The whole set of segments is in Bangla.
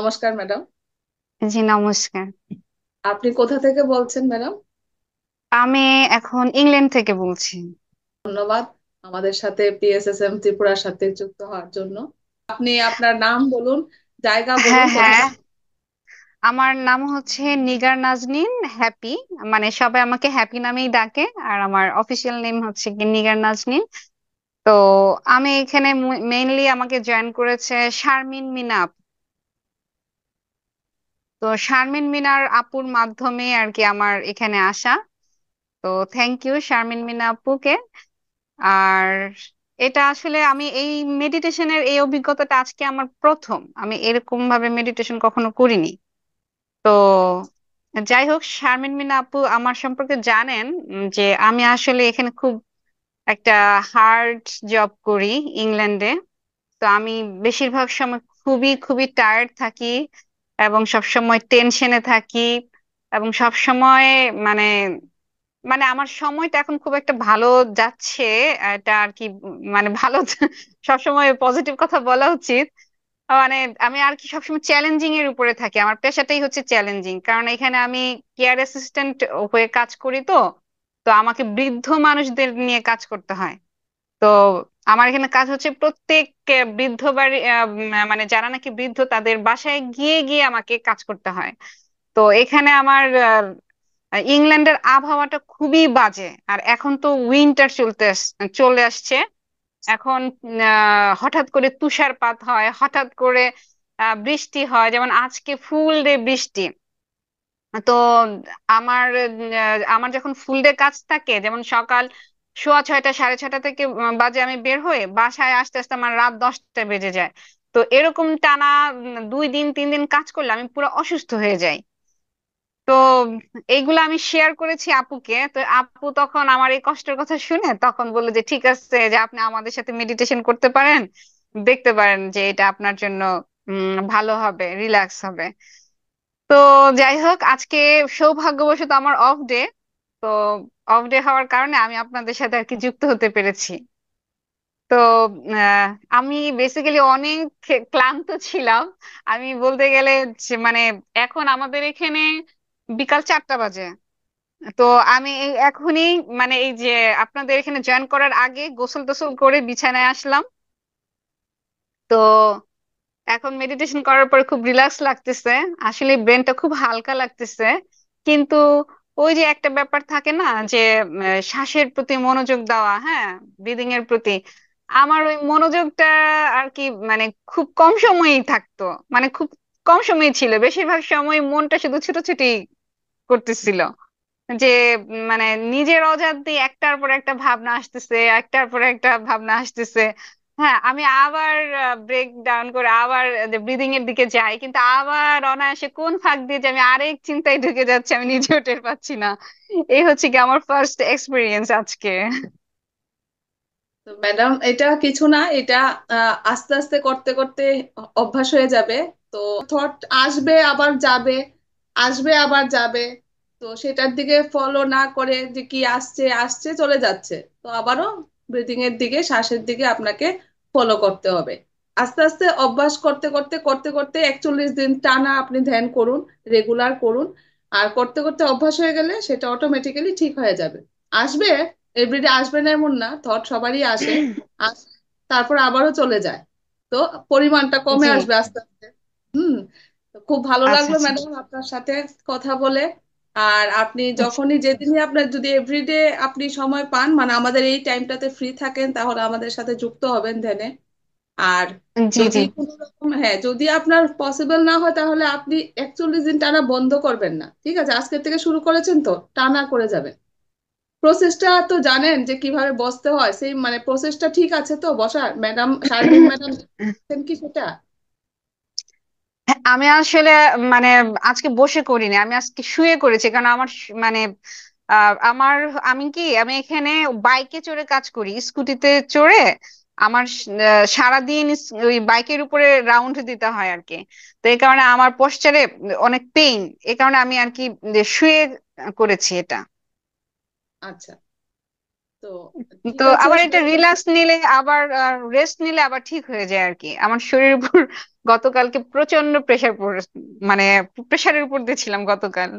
নমস্কার ম্যাডাম। জি নমস্কার। আপনি কোথা থেকে বলছেন ম্যাডাম? আমি এখন ইংল্যান্ড থেকে বলছি। ধন্যবাদ আমাদের সাথে পিএসএসএম ত্রিপুরার সাথে যুক্ত হওয়ার জন্য। আপনি আপনার নাম বলুন, জায়গা বলুন হ্যাঁ হ্যাঁ, কোথায়। আমার নাম হচ্ছে নিগার নাজনীন হ্যাপি। মানে সবাই আমাকে হ্যাপি নামেই ডাকে, আর আমার অফিসিয়াল নেম হচ্ছে কি নিগার নাজনীন। তো আমি এখানে মেইনলি আমাকে জয়েন করেছে শারমিন মিনা আপু। তো শারমিন মিনার আপুর মাধ্যমে আর কি আমার এখানে আসা। তো থ্যাংক ইউ শারমিন মিনা আপুকে। আর এটা আসলে আমি এই মেডিটেশনের এই অভিজ্ঞতাটা আজকে আমার প্রথম। আমি এরকম ভাবে মেডিটেশন কখনো করিনি। তো যাই হোক, শারমিন মিনা আপু আমার সম্পর্কে জানেন যে আমি আসলে এখানে খুব একটা হার্ড জব করি ইংল্যান্ডে। তো আমি বেশিরভাগ সময় খুবই খুবই টায়ার্ড থাকি, এবং সব সময় টেনশনে থাকি, এবং সব সময় মানে মানে আমার সময়টা এখন খুব একটা ভালো যাচ্ছে। এটা আর কি মানে ভালো সবসময় পজিটিভ কথা বলা উচিত। মানে আমি আর কি সবসময় চ্যালেঞ্জিং এর উপরে থাকি, আমার পেশাটাই হচ্ছে চ্যালেঞ্জিং, কারণ এখানে আমি কেয়ার অ্যাসিস্ট্যান্ট হয়ে কাজ করি। তো তো আমাকে বৃদ্ধ মানুষদের নিয়ে কাজ করতে হয়। তো আমার এখানে কাজ হচ্ছে প্রত্যেক বৃদ্ধ বাড়ি মানে যারা নাকি বৃদ্ধ তাদের বাসায় গিয়ে গিয়ে আমাকে কাজ করতে হয়। তো এখানে আমার ইংল্যান্ডের আবহাওয়াটা খুবই বাজে। আর এখন তো উইন্টার চলে আসছে। এখন হঠাৎ করে তুষারপাত হয়, হঠাৎ করে বৃষ্টি হয়, যেমন আজকে ফুল ডে বৃষ্টি। তো আমার যখন ফুল ডে কাজ থাকে, যেমন সকাল 6:30 6:30 থেকে বাজে আমি বের হয়ে বাসায় আসতে আসতে আমার রাত 10টা বেজে যায়। তো এরকম টানা 2 দিন 3 দিন কাজ করলে আমি পুরো অসুস্থ হয়ে যাই। তো এইগুলো আমি শেয়ার করেছি আপুকে। তো আপু তখন আমার এই কষ্টের কথা শুনে তখন বললো যে ঠিক আছে, যে আপনি আমাদের সাথে মেডিটেশন করতে পারেন, দেখতে পারেন যে এটা আপনার জন্য ভালো হবে, রিল্যাক্স হবে। তো যাই হোক, আজকে সৌভাগ্যবশত আমার অফ ডে। তো অফ ডে হওয়ার কারণে আমি আপনাদের সাথে আর কি যুক্ত হতে পেরেছি। তো আহ, আমি বেসিক্যালি অনেক ক্লান্ত ছিলাম। আমি বলতে গেলে যে মানে এখন আমাদের এখানে বিকাল 4টা বাজে। তো আমি এই এখনই মানে এই যে আপনাদের এখানে জয়েন করার আগে গোসল টোসল করে বিছানায় আসলাম। তো এখন মেডিটেশন করার পরে খুব রিল্যাক্স লাগতেছে, আসলে ব্রেনটা খুব হালকা লাগতেছে। কিন্তু ওই যে একটা ব্যাপার থাকে না, যে শ্বাসের প্রতি মনোযোগ দেওয়া, হ্যাঁ, ব্রিদিং এর প্রতি আমার ওই মনোযোগটা আর কি মানে খুব কম সময়ই থাকতো। মানে খুব কম সময় ছিল, বেশিরভাগ সময় মনটা শুধু ছুটোছুটি করতেছিল। যে মানে নিজের অজান্তে একটার পর একটা ভাবনা আসতেছে, একটার পর একটা ভাবনা আসতেছে। হ্যাঁ, আমি আবার ব্রেক ডাউন করে আবার ব্রিদিং এর দিকে যাই, কিন্তু আবার অনায়াসে কোন ফাঁক দিয়ে যে আমি আরেক চিন্তায় ঢুকে যাচ্ছি আমি নিজেও টের পাচ্ছি না। এই হচ্ছে কি আমার ফার্স্ট এক্সপিরিয়েন্স আজকে। তো ম্যাডাম, এটা কিছু না, এটা আস্তে আস্তে করতে করতে অভ্যাস হয়ে যাবে। তো থট আসবে আবার যাবে, আসবে আবার যাবে। তো সেটার দিকে ফলো না করে যে কি আসছে আসছে চলে যাচ্ছে, তো আবারও ব্রিদিং এর দিকে, শ্বাসের দিকে আপনাকে ফলো করতে হবে। আস্তে আস্তে অভ্যাস করতে করতে করতে করতে 41 দিন টানা আপনি ধ্যান করুন, রেগুলার করুন। আর করতে করতে অভ্যাস হয়ে গেলে সেটা অটোমেটিক্যালি ঠিক হয়ে যাবে। আসবে, এভরিডে আসবে না এমন না, থট সবারই আসে। আস- তারপর আবারও চলে যায়। তো পরিমাণটা কমে জি। আসবে আস্তে আস্তে। হুম। তো খুব ভালো আচ্ছা লাগলো আচ্ছা। ম্যাডাম আপনার সাথে কথা বলে। আর আপনি আচ্ছা। যখনই যেদিনই আপনার যদি এভরিডে আপনি সময় পান, মানে আমাদের এই টাইমটাতে ফ্রি থাকেন, তাহলে আমাদের সাথে যুক্ত হবেন ধ্যানে। আর জি যদি জি। কোনো রকম, হ্যাঁ, যদি আপনার পসিবল না হয় তাহলে আপনি 41 দিন টানা বন্ধ করবেন না, ঠিক আছে? আজকের থেকে শুরু করেছেন তো টানা করে যাবেন। প্রসেসটা তো জানেন যে কিভাবে বসতে হয়, সেই মানে প্রসেসটা ঠিক আছে তো বসার? ম্যাডাম শারমিন ম্যাডাম দেখছেন কি সেটা? হ্যাঁ, আমি আসলে মানে আজকে বসে করিনি, আমি আজকে শুয়ে করেছি, কারণ আমার মানে আমার আমি এখানে বাইকে চড়ে কাজ করি, স্কুটিতে চড়ে। আমার সারাদিন ওই বাইকের উপরে রাউন্ড দিতে হয় আর কি। তো এই কারণে আমার পোস্টারে অনেক পেইন, এই কারণে আমি আর কি যে শুয়ে করেছি এটা। আচ্ছা। তো তো ঠিক আছে। আবার এটা রিল্যাক্স নিলে আবার রেস্ট নিলে আবার ঠিক হয়ে যায় আর কি। আমার শরীরের উপর গতকালকে প্রচন্ড প্রেসার পড়ে, মানে প্রেসারের উপর দিয়েছিলাম গতকাল।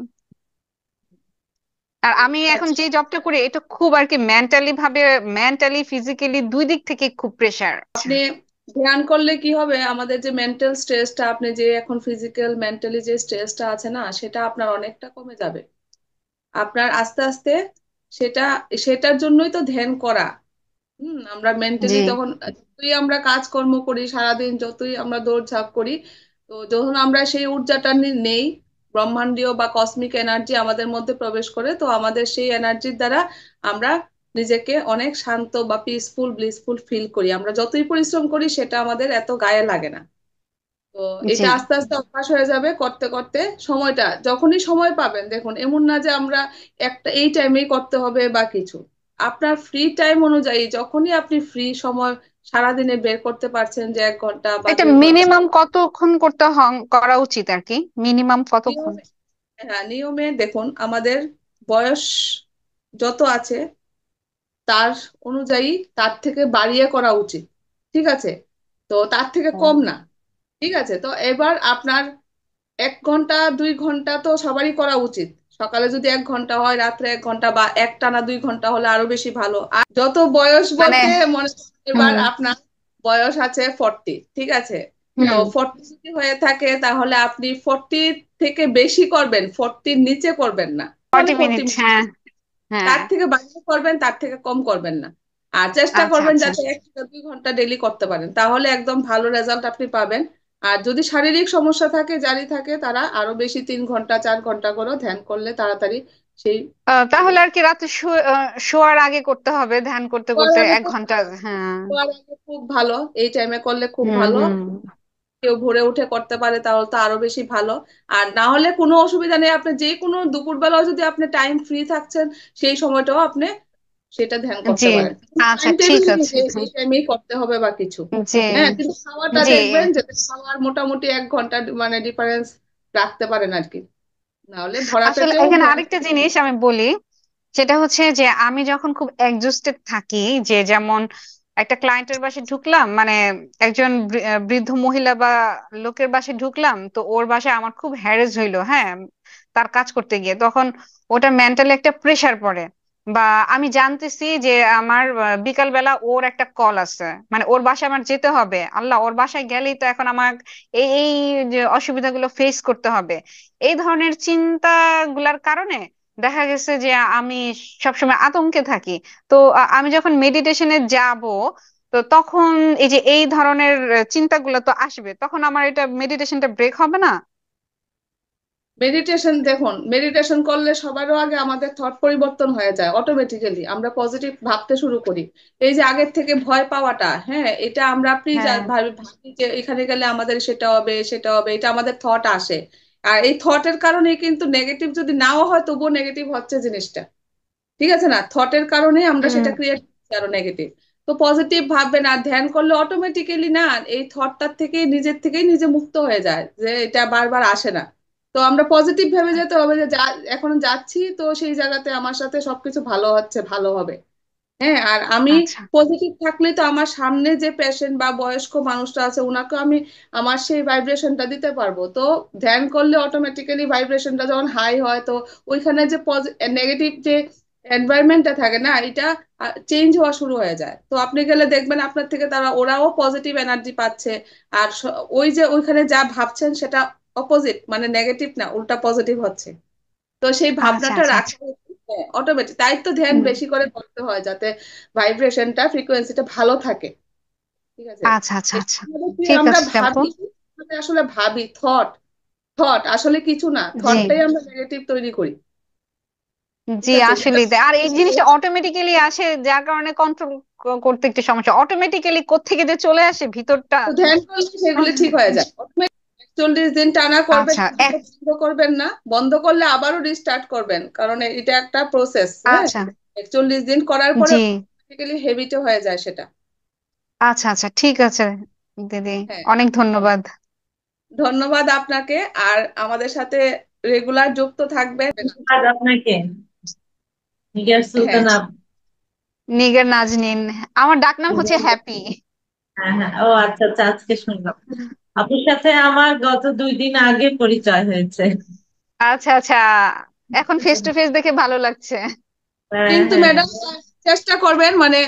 আর আমি এখন আচ্ছা, যে জবটা করি এটা খুব আর কি মেন্টালি ভাবে, মেন্টালি ফিজিক্যালি দুই দিক থেকে খুব প্রেসার। আপনি ধ্যান করলে কি হবে, আমাদের যে মেন্টাল স্ট্রেসটা, আপনি যে এখন ফিজিক্যাল মেন্টালি যে স্ট্রেসটা আছে না, সেটা আপনার অনেকটা কমে যাবে। আপনার আস্তে আস্তে সেটা, সেটার জন্যই তো ধ্যান করা। আমরা জি। মেন্টালি তখন যতই আমরা কাজকর্ম করি সারাদিন, যতই আমরা দৌড়ঝাঁপ করি, তো যখন আমরা সেই ঊর্জাটা নেই, ব্রহ্মাণ্ডীয় বা কসমিক এনার্জি আমাদের মধ্যে প্রবেশ করে, তো আমাদের সেই এনার্জির দ্বারা আমরা নিজেকে অনেক শান্ত বা পিসফুল ব্লিসফুল ফিল করি। আমরা যতই পরিশ্রম করি সেটা আমাদের এত গায়ে লাগে না। তো জি। এটা আস্তে আস্তে অভ্যাস হয়ে যাবে করতে করতে। সময়টা যখনই সময় পাবেন, দেখুন এমন না যে আমরা একটা এই টাইমেই করতে হবে বা কিছু, আপনার ফ্রি টাইম অনুযায়ী যখনই আপনি ফ্রি সময় সারাদিনে বের করতে পারছেন, যে 1 ঘন্টা বা এটা 2 ঘন্টা। মিনিমাম কতক্ষণ করতে করা উচিত আর কি, মিনিমাম কতক্ষণ? নিয়মে, হ্যাঁ নিয়মে দেখুন, আমাদের বয়স যত আছে তার অনুযায়ী তার থেকে বাড়িয়ে করা উচিত। ঠিক আছে, তো তার থেকে ও, কম না। ঠিক আছে, তো এবার আপনার 1 ঘন্টা 2 ঘন্টা তো সবারই করা উচিত। সকালে যদি 1 ঘন্টা হয়, রাত্রে 1 ঘন্টা, বা একটানা 2 ঘন্টা হলে আরো বেশি ভালো। আর যত বয়স মানে বলতে মনে করেন এবার হুম আপনার বয়স আছে 40, ঠিক আছে, তো হুম 40 যদি হয়ে থাকে তাহলে আপনি 40 থেকে বেশি করবেন, 40-র নিচে করবেন না, মানে 40 মিনিট, 40 মিনিট। হ্যাঁ। হ্যাঁ। তার থেকে বাড়িয়ে করবেন, তার থেকে কম করবেন না। আর চেষ্টা আচ্ছা করবেন আচ্ছা। যাতে 1 থেকে 2 ঘন্টা ডেলি করতে পারেন, তাহলে একদম ভালো রেজাল্ট আপনি পাবেন। আর যদি শারীরিক সমস্যা থাকে, জারি থাকে, তারা আরো বেশি 3 ঘন্টা 4 ঘন্টা করে ধ্যান করলে তাড়াতাড়ি সেই তাহলে আর কি রাতে শোয়ার আগে করতে হবে ধ্যান করতে শোয়ার করতে আগে 1 ঘন্টা। হ্যাঁ। শোয়ার আগে খুব ভালো, এই টাইমে করলে খুব হুম ভালো। হুম। কেউ ভোরে উঠে করতে পারে তাহলে তো আরো বেশি ভালো। আর না হলে কোনো অসুবিধা নেই, আপনি যে কোনো দুপুরবেলাও যদি আপনি টাইম ফ্রি থাকছেন, সেই সময়টাও আপনি সেটা ধ্যান জি। করতে পারেন। আচ্ছা টাইম ঠিক টেবিল নেই আছে। যে এই টাইমেই করতে হবে বা কিছু। জি। হ্যাঁ, কিন্তু খাওয়াটা জি। দেখবেন যে খাওয়ার মোটামুটি 1 ঘন্টা মানে ডিফারেন্স রাখতে পারেন আর কি, না হলে ভরা আসলে পেটেও এখানে আরেকটা জিনিস আমি বলি, সেটা হচ্ছে যে আমি যখন খুব এক্সস্টেড থাকি, যে যেমন একটা ক্লায়েন্টের বাসায় ঢুকলাম, মানে একজন বৃদ্ধ মহিলা বা লোকের বাসায় ঢুকলাম, তো ওর বাসায় আমার খুব হ্যারেস হইলো, হ্যাঁ, তার কাজ করতে গিয়ে তখন ওটা মেন্টালি একটা প্রেসার পড়ে। বা আমি জানতেছি যে আমার বিকাল বেলা ওর একটা কল আছে, মানে ওর বাসায় আমার যেতে হবে, আল্লাহ ওর বাসায় গেলেই তো এখন আমার এই এই যে অসুবিধাগুলো ফেস করতে হবে। এই ধরনের চিন্তা গুলার কারণে দেখা গেছে যে আমি সবসময় আতঙ্কে থাকি। তো আমি যখন মেডিটেশনে যাব, তো তখন এই যে এই ধরনের চিন্তাগুলো তো আসবে, তখন আমার এটা মেডিটেশনটা ব্রেক হবে না? মেডিটেশন, দেখুন মেডিটেশন করলে সবারও আগে আমাদের থট পরিবর্তন হয়ে যায় অটোমেটিক্যালি, আমরা পজিটিভ ভাবতে শুরু করি। এই যে আগের থেকে ভয় পাওয়াটা, হ্যাঁ এটা আমরা আপনি হ্যাঁ। ভাবি যে এখানে গেলে আমাদের সেটা হবে সেটা হবে, এটা আমাদের থট আসে। আর এই থটের কারণে কিন্তু নেগেটিভ যদি নাও হয় তবুও নেগেটিভ হচ্ছে জিনিসটা। ঠিক আছে না, থটের কারণে আমরা হুম। সেটা ক্রিয়েট করছি আরো নেগেটিভ। তো পজিটিভ ভাববেন আর ধ্যান করলে অটোমেটিক্যালি না, এই থটটার থেকে নিজের থেকেই নিজে মুক্ত হয়ে যায়, যে এটা বারবার আসে না। তো আমরা পজিটিভ ভেবে যেতে হবে যে যা এখন যাচ্ছি, তো সেই জায়গাতে আমার সাথে সবকিছু ভালো হচ্ছে, ভালো হবে। হ্যাঁ, আর আমি আচ্ছা পজিটিভ থাকলে তো আমার সামনে যে পেশেন্ট বা বয়স্ক মানুষটা আছে ওনাকে আমি আমার সেই ভাইব্রেশনটা দিতে পারবো। তো ধ্যান করলে অটোমেটিক্যালি ভাইব্রেশনটা যখন হাই হয়, তো ওইখানে যে নেগেটিভ যে এনভায়রনমেন্টটা থাকে না, এটা চেঞ্জ হওয়া শুরু হয়ে যায়। তো আপনি গেলে দেখবেন আপনার থেকে তারা, ওরাও পজিটিভ এনার্জি পাচ্ছে। আর ওই যে ওইখানে যা ভাবছেন সেটা অপোজিট, মানে নেগেটিভ না, উল্টা পজিটিভ হচ্ছে। তো সেই আচ্ছা ভাবনাটা আচ্ছা আচ্ছা। রাখা অটোমেটিক, তাই তো ধ্যান হুম। বেশি করে করতে হয়, যাতে ভাইব্রেশনটা ফ্রিকোয়েন্সিটা ভালো থাকে। ঠিক আছে, আচ্ছা আচ্ছা এর আচ্ছা। মধ্যে কি ঠিক আমরা আছে আপু। ভাবি, মানে আসলে ভাবি থট, থট আসলে কিছু না, জি। থটটাই আমরা নেগেটিভ তৈরি করি। জি ঠিক আছে, যেটা আসলেই তাই। আর এই জিনিসটা অটোমেটিক্যালি আসে, যার কারণে কন্ট্রোল করতে একটু সমস্যা, অটোমেটিক্যালি কোত্থেকে যে চলে আসে ভিতরটা। তো ধ্যান করলে সেগুলি ঠিক হয়ে যায়। 40 দিন টানা করবেন, আচ্ছা বন্ধ করবেন না, বন্ধ করলে আবারও রিস্টার্ট করবেন, কারণ এটা একটা প্রসেস। হ্যাঁ, আচ্ছা। 41 দিন করার পরে জি। হেবিটে হয়ে যায় সেটা। আচ্ছা আচ্ছা ঠিক আছে দিদি, হ্যাঁ, অনেক ধন্যবাদ। ধন্যবাদ আপনাকে। আর আমাদের সাথে রেগুলার যুক্ত থাকবেন। ধন্যবাদ আপনাকে, মিডিয়ার হ্যাঁ, সুলতানা। নিগার নাজনীন। আমার ডাকনাম হচ্ছে হ্যাপি। হ্যাঁ হ্যাঁ, ও আচ্ছা আচ্ছা, আজকে শুনলাম। আপুর সাথে আমার গত 2 দিন আগে পরিচয় হয়েছে। আচ্ছা আচ্ছা, এখন ফেস টু ফেস দেখে ভালো লাগছে। হ্যাঁ কিন্তু হ্যাঁ। ম্যাডাম চেষ্টা করবেন মানে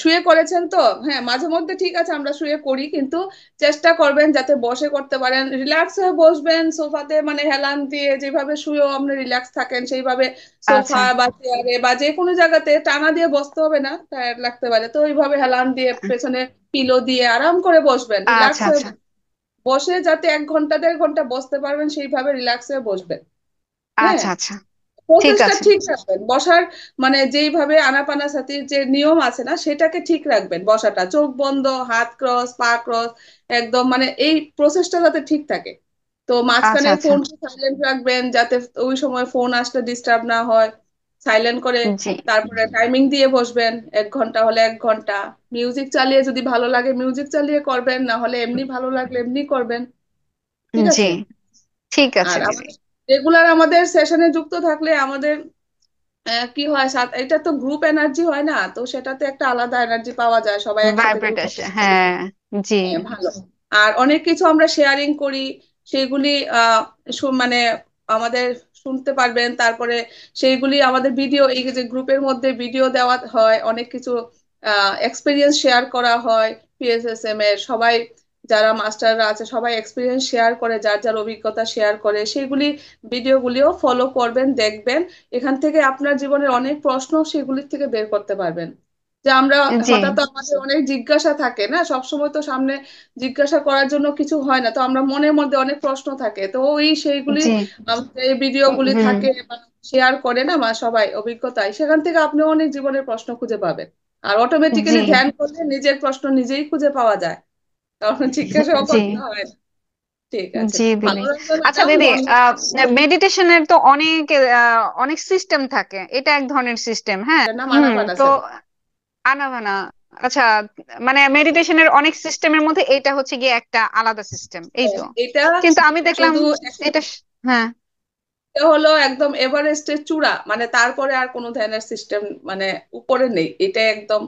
শুয়ে করেছেন তো, হ্যাঁ মাঝে মধ্যে ঠিক আছে আমরা শুয়ে করি, কিন্তু চেষ্টা করবেন যাতে বসে করতে পারেন, রিল্যাক্স হয়ে বসবেন সোফাতে, মানে হেলান দিয়ে যেভাবে শুয়েও আপনি রিল্যাক্স থাকেন সেইভাবে আচ্ছা সোফা বা চেয়ারে বা যে কোনো জায়গাতে টানা দিয়ে বসতে হবে না, টায়ার্ড লাগতে পারে, তো ওইভাবে হেলান দিয়ে পেছনে পিলো দিয়ে আরাম করে বসবেন, রিল্যাক্স আচ্ছা হয়ে আচ্ছা বসে যাতে 1 ঘন্টা 1.5 ঘন্টা বসতে পারবেন সেইভাবে রিল্যাক্স হয়ে বসবেন। হ্যাঁ, আচ্ছা আচ্ছা, ঠিক প্রসেসটা আছে। ঠিক রাখবেন বসার, মানে যেইভাবে আনাপানাসাতির যে নিয়ম আছে না সেটাকে ঠিক রাখবেন, বসাটা চোখ বন্ধ, হাত ক্রস, পা ক্রস, একদম মানে এই প্রসেসটা যাতে ঠিক থাকে। তো আচ্ছা মাঝখানে আচ্ছা, ফোন সাইলেন্ট রাখবেন যাতে ওই সময় ফোন আসলে ডিস্টার্ব না হয়, সাইলেন্ট করে। জি তারপরে টাইমিং দিয়ে বসবেন, 1 ঘন্টা হলে 1 ঘন্টা। মিউজিক চালিয়ে যদি ভালো লাগে মিউজিক চালিয়ে করবেন, না হলে এমনি ভালো লাগলে এমনি করবেন। ঠিক জি, আছে। ঠিক আছে আর দিদি। আমাদের রেগুলার আমাদের সেশনে যুক্ত থাকলে আমাদের কি হয়, এটা তো গ্রুপ এনার্জি হয় না, তো সেটাতে একটা আলাদা এনার্জি পাওয়া যায় সবাই একসাথে ভাইব্রেট গ্রুপ। আসে, হ্যাঁ। জি হ্যাঁ ভালো। আর অনেক কিছু আমরা শেয়ারিং করি, সেগুলি মানে আমাদের শুনতে পারবেন। তারপরে সেইগুলি আমাদের ভিডিও, এই যে গ্রুপের মধ্যে ভিডিও দেওয়া হয়, অনেক কিছু এক্সপিরিয়েন্স শেয়ার করা হয়। পিএসএসএম এর সবাই যারা মাস্টাররা আছে সবাই এক্সপিরিয়েন্স শেয়ার করে, যার যার অভিজ্ঞতা শেয়ার করে, সেগুলি ভিডিওগুলিও ফলো করবেন, দেখবেন। এখান থেকে আপনার জীবনের অনেক প্রশ্ন সেগুলির থেকে বের করতে পারবেন। যে আমরা জি হঠাৎ আমাদের অনেক জিজ্ঞাসা থাকে না, সবসময় তো সামনে জিজ্ঞাসা করার জন্য কিছু হয় না, তো আমরা মনের মধ্যে অনেক প্রশ্ন থাকে, তো ওই সেইগুলি জি, আমাদের এই ভিডিওগুলি হুম, থাকে শেয়ার করে না মা সবাই অভিজ্ঞতায়, সেখান থেকে আপনি অনেক জীবনের প্রশ্ন খুঁজে পাবেন। আর জি অটোমেটিক্যালি ধ্যান করলে নিজের প্রশ্ন নিজেই খুঁজে পাওয়া যায়, তখন জিজ্ঞাসাও জি করতে হয় না। ঠিক আছে, জি দিদি। ভালো লাগলো আচ্ছা ম্যাডাম, দিদি, ধন্যবাদ। মেডিটেশনের তো অনেক অনেক সিস্টেম থাকে, এটা এক ধরনের সিস্টেম, হ্যাঁ। নাম হুম, আনাপানা তো স্যার। আনাভানা, আচ্ছা, মানে মেডিটেশনের অনেক সিস্টেমের মধ্যে এটা হচ্ছে গিয়ে একটা আলাদা সিস্টেম, এই তো। এটা কিন্তু আমি দেখলাম শুধু এটা হ্যাঁ। এটা হলো একদম এভারেস্টের চূড়া, মানে তারপরে আর কোনো ধ্যানের সিস্টেম মানে উপরে নেই, এটা একদম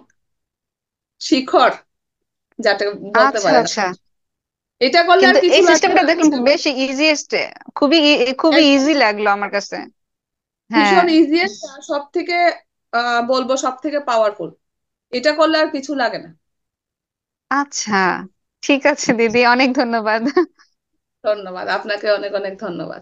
শিখর যাতে বলতে আচ্ছা পারেন। আচ্ছা, এটা করলে আর কিন্তু কিছু এই লাগবে সিস্টেমটা না। দেখলাম বেশি ইজিয়েস্ট, খুবই খুবই একদম ইজি লাগলো আমার কাছে। হ্যাঁ, ভীষণ ইজিয়েস্ট আর সব থেকে বলবো সব থেকে পাওয়ারফুল, এটা করলে আর কিছু লাগে না। আচ্ছা, ঠিক আছে দিদি, অনেক ধন্যবাদ। ধন্যবাদ আপনাকে, অনেক অনেক ধন্যবাদ।